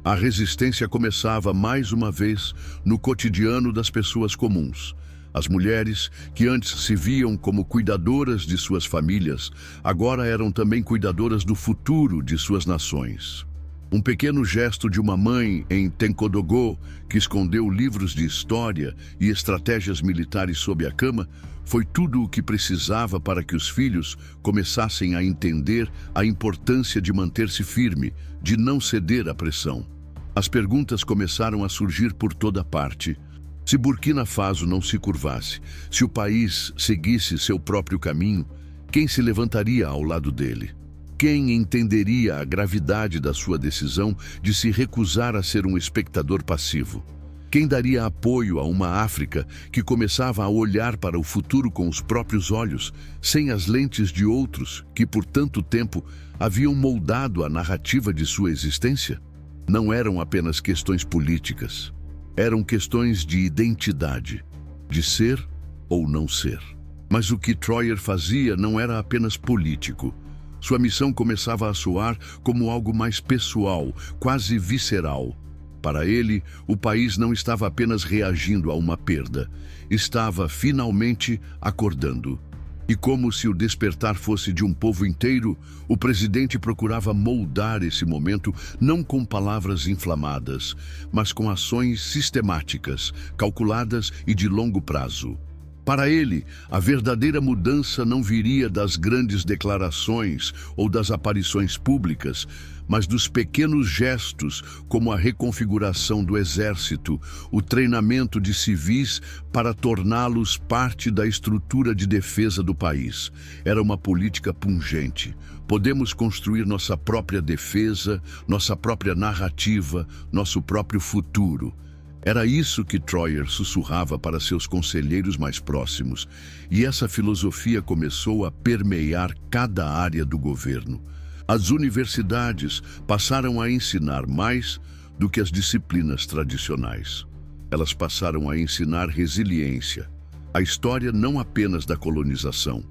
Speaker 1: A resistência começava mais uma vez no cotidiano das pessoas comuns. As mulheres, que antes se viam como cuidadoras de suas famílias, agora eram também cuidadoras do futuro de suas nações. Um pequeno gesto de uma mãe em Tenkodogo, que escondeu livros de história e estratégias militares sob a cama, foi tudo o que precisava para que os filhos começassem a entender a importância de manter-se firme, de não ceder à pressão. As perguntas começaram a surgir por toda parte. Se Burkina Faso não se curvasse, se o país seguisse seu próprio caminho, quem se levantaria ao lado dele? Quem entenderia a gravidade da sua decisão de se recusar a ser um espectador passivo? Quem daria apoio a uma África que começava a olhar para o futuro com os próprios olhos, sem as lentes de outros que por tanto tempo haviam moldado a narrativa de sua existência? Não eram apenas questões políticas. Eram questões de identidade, de ser ou não ser. Mas o que Troyer fazia não era apenas político. Sua missão começava a soar como algo mais pessoal, quase visceral. Para ele, o país não estava apenas reagindo a uma perda, estava finalmente acordando. E como se o despertar fosse de um povo inteiro, o presidente procurava moldar esse momento não com palavras inflamadas, mas com ações sistemáticas, calculadas e de longo prazo. Para ele, a verdadeira mudança não viria das grandes declarações ou das aparições públicas, mas dos pequenos gestos, como a reconfiguração do exército, o treinamento de civis para torná-los parte da estrutura de defesa do país. Era uma política pungente. Podemos construir nossa própria defesa, nossa própria narrativa, nosso próprio futuro. Era isso que Troyer sussurrava para seus conselheiros mais próximos, e essa filosofia começou a permear cada área do governo. As universidades passaram a ensinar mais do que as disciplinas tradicionais. Elas passaram a ensinar resiliência, a história não apenas da colonização,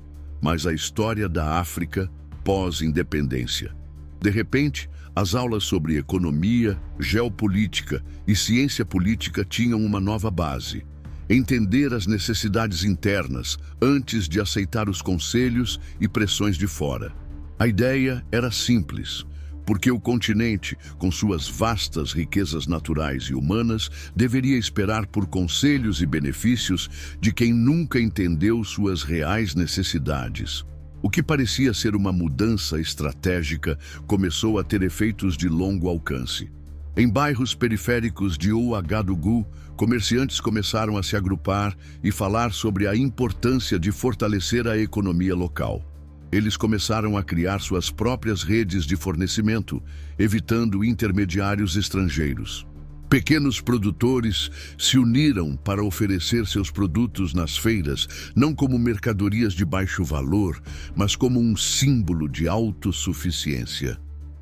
Speaker 1: mas a história da África pós-independência. De repente, as aulas sobre economia, geopolítica e ciência política tinham uma nova base. Entender as necessidades internas antes de aceitar os conselhos e pressões de fora. A ideia era simples, porque o continente, com suas vastas riquezas naturais e humanas, deveria esperar por conselhos e benefícios de quem nunca entendeu suas reais necessidades. O que parecia ser uma mudança estratégica começou a ter efeitos de longo alcance. Em bairros periféricos de Ouagadougou, comerciantes começaram a se agrupar e falar sobre a importância de fortalecer a economia local. Eles começaram a criar suas próprias redes de fornecimento, evitando intermediários estrangeiros. Pequenos produtores se uniram para oferecer seus produtos nas feiras, não como mercadorias de baixo valor, mas como um símbolo de autossuficiência.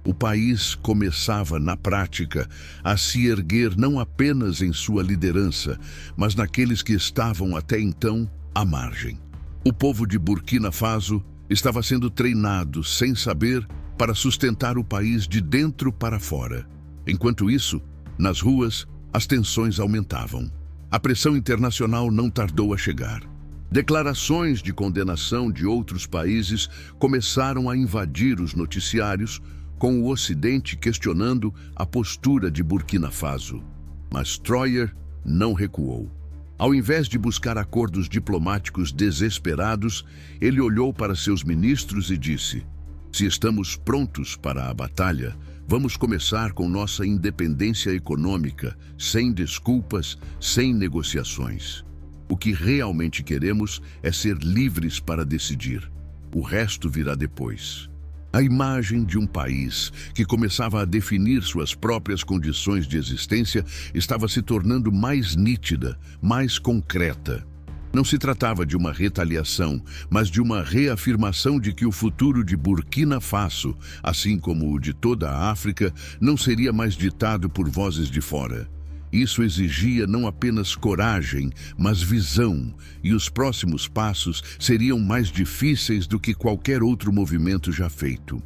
Speaker 1: O país começava, na prática, a se erguer não apenas em sua liderança, mas naqueles que estavam até então à margem. O povo de Burkina Faso estava sendo treinado, sem saber, para sustentar o país de dentro para fora. Enquanto isso, nas ruas, as tensões aumentavam. A pressão internacional não tardou a chegar. Declarações de condenação de outros países começaram a invadir os noticiários, com o Ocidente questionando a postura de Burkina Faso. Mas Troyer não recuou. Ao invés de buscar acordos diplomáticos desesperados, ele olhou para seus ministros e disse: "Se estamos prontos para a batalha, vamos começar com nossa independência econômica, sem desculpas, sem negociações. O que realmente queremos é ser livres para decidir. O resto virá depois." A imagem de um país que começava a definir suas próprias condições de existência estava se tornando mais nítida, mais concreta. Não se tratava de uma retaliação, mas de uma reafirmação de que o futuro de Burkina Faso, assim como o de toda a África, não seria mais ditado por vozes de fora. Isso exigia não apenas coragem, mas visão, e os próximos passos seriam mais difíceis do que qualquer outro movimento já feito.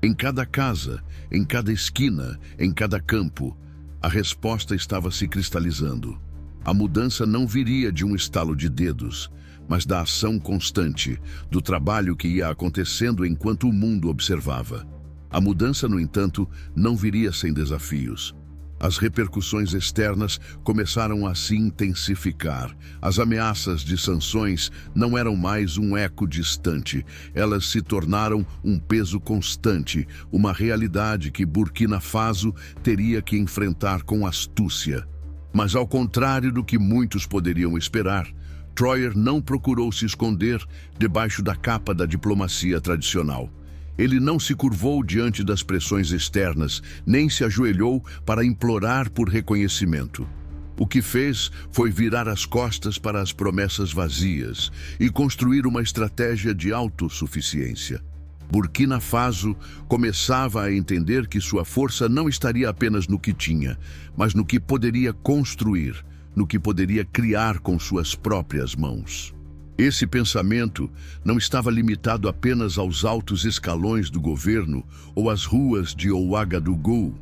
Speaker 1: Em cada casa, em cada esquina, em cada campo, a resposta estava se cristalizando. A mudança não viria de um estalo de dedos, mas da ação constante, do trabalho que ia acontecendo enquanto o mundo observava. A mudança, no entanto, não viria sem desafios. As repercussões externas começaram a se intensificar. As ameaças de sanções não eram mais um eco distante. Elas se tornaram um peso constante, uma realidade que Burkina Faso teria que enfrentar com astúcia. Mas ao contrário do que muitos poderiam esperar, Troyer não procurou se esconder debaixo da capa da diplomacia tradicional. Ele não se curvou diante das pressões externas, nem se ajoelhou para implorar por reconhecimento. O que fez foi virar as costas para as promessas vazias e construir uma estratégia de autossuficiência. Burkina Faso começava a entender que sua força não estaria apenas no que tinha, mas no que poderia construir, no que poderia criar com suas próprias mãos. Esse pensamento não estava limitado apenas aos altos escalões do governo ou às ruas de Ouagadougou.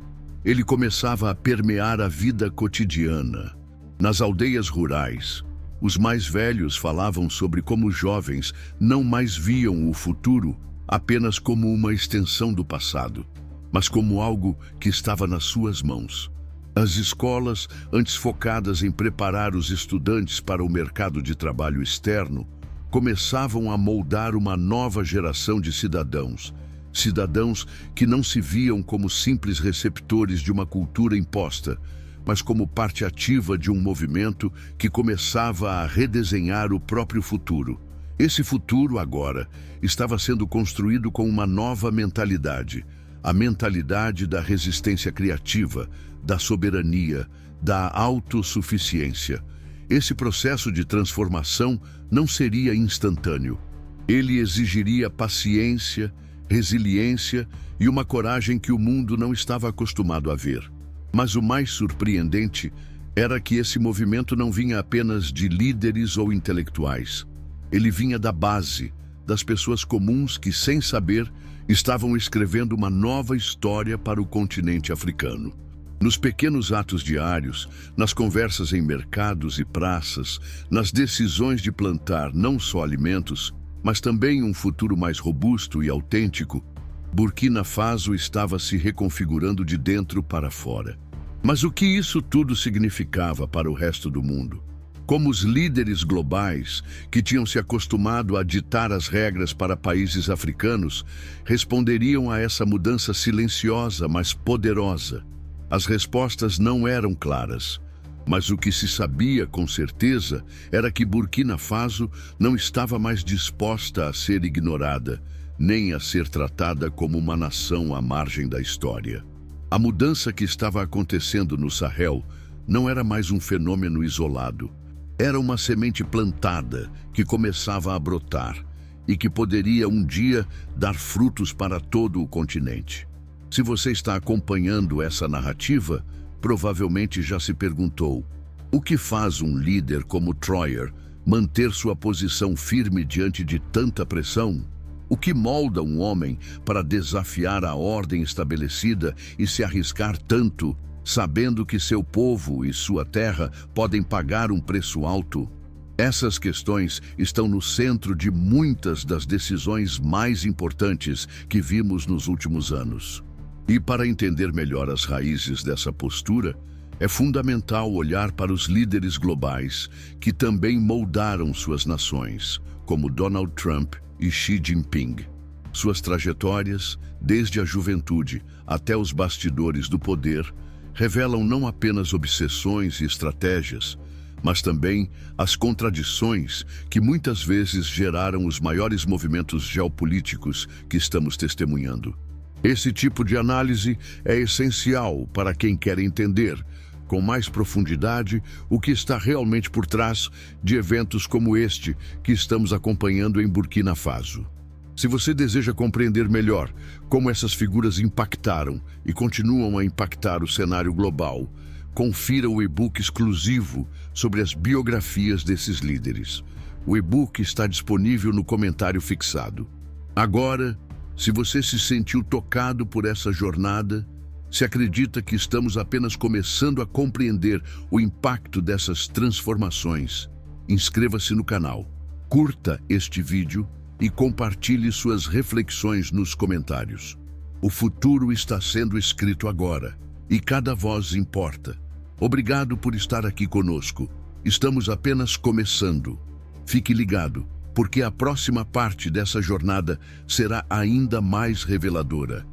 Speaker 1: Ele começava a permear a vida cotidiana. Nas aldeias rurais, os mais velhos falavam sobre como os jovens não mais viam o futuro apenas como uma extensão do passado, mas como algo que estava nas suas mãos. As escolas, antes focadas em preparar os estudantes para o mercado de trabalho externo, começavam a moldar uma nova geração de cidadãos que não se viam como simples receptores de uma cultura imposta, mas como parte ativa de um movimento que começava a redesenhar o próprio futuro. Esse futuro, agora, estava sendo construído com uma nova mentalidade, a mentalidade da resistência criativa, da soberania, da autossuficiência. Esse processo de transformação não seria instantâneo. Ele exigiria paciência, resiliência e uma coragem que o mundo não estava acostumado a ver. Mas o mais surpreendente era que esse movimento não vinha apenas de líderes ou intelectuais. Ele vinha da base, das pessoas comuns que, sem saber, estavam escrevendo uma nova história para o continente africano. Nos pequenos atos diários, nas conversas em mercados e praças, nas decisões de plantar não só alimentos, mas também um futuro mais robusto e autêntico, Burkina Faso estava se reconfigurando de dentro para fora. Mas o que isso tudo significava para o resto do mundo? Como os líderes globais, que tinham se acostumado a ditar as regras para países africanos, responderiam a essa mudança silenciosa, mas poderosa? As respostas não eram claras, mas o que se sabia com certeza era que Burkina Faso não estava mais disposta a ser ignorada, nem a ser tratada como uma nação à margem da história. A mudança que estava acontecendo no Sahel não era mais um fenômeno isolado. Era uma semente plantada que começava a brotar e que poderia um dia dar frutos para todo o continente. Se você está acompanhando essa narrativa, provavelmente já se perguntou: o que faz um líder como Troyer manter sua posição firme diante de tanta pressão? O que molda um homem para desafiar a ordem estabelecida e se arriscar tanto, sabendo que seu povo e sua terra podem pagar um preço alto? Essas questões estão no centro de muitas das decisões mais importantes que vimos nos últimos anos. E para entender melhor as raízes dessa postura, é fundamental olhar para os líderes globais que também moldaram suas nações, como Donald Trump e Xi Jinping. Suas trajetórias, desde a juventude até os bastidores do poder, revelam não apenas obsessões e estratégias, mas também as contradições que muitas vezes geraram os maiores movimentos geopolíticos que estamos testemunhando. Esse tipo de análise é essencial para quem quer entender com mais profundidade o que está realmente por trás de eventos como este que estamos acompanhando em Burkina Faso. Se você deseja compreender melhor como essas figuras impactaram e continuam a impactar o cenário global, confira o e-book exclusivo sobre as biografias desses líderes. O e-book está disponível no comentário fixado. Agora, se você se sentiu tocado por essa jornada, se acredita que estamos apenas começando a compreender o impacto dessas transformações, inscreva-se no canal, curta este vídeo e compartilhe suas reflexões nos comentários. O futuro está sendo escrito agora e cada voz importa. Obrigado por estar aqui conosco. Estamos apenas começando. Fique ligado, porque a próxima parte dessa jornada será ainda mais reveladora.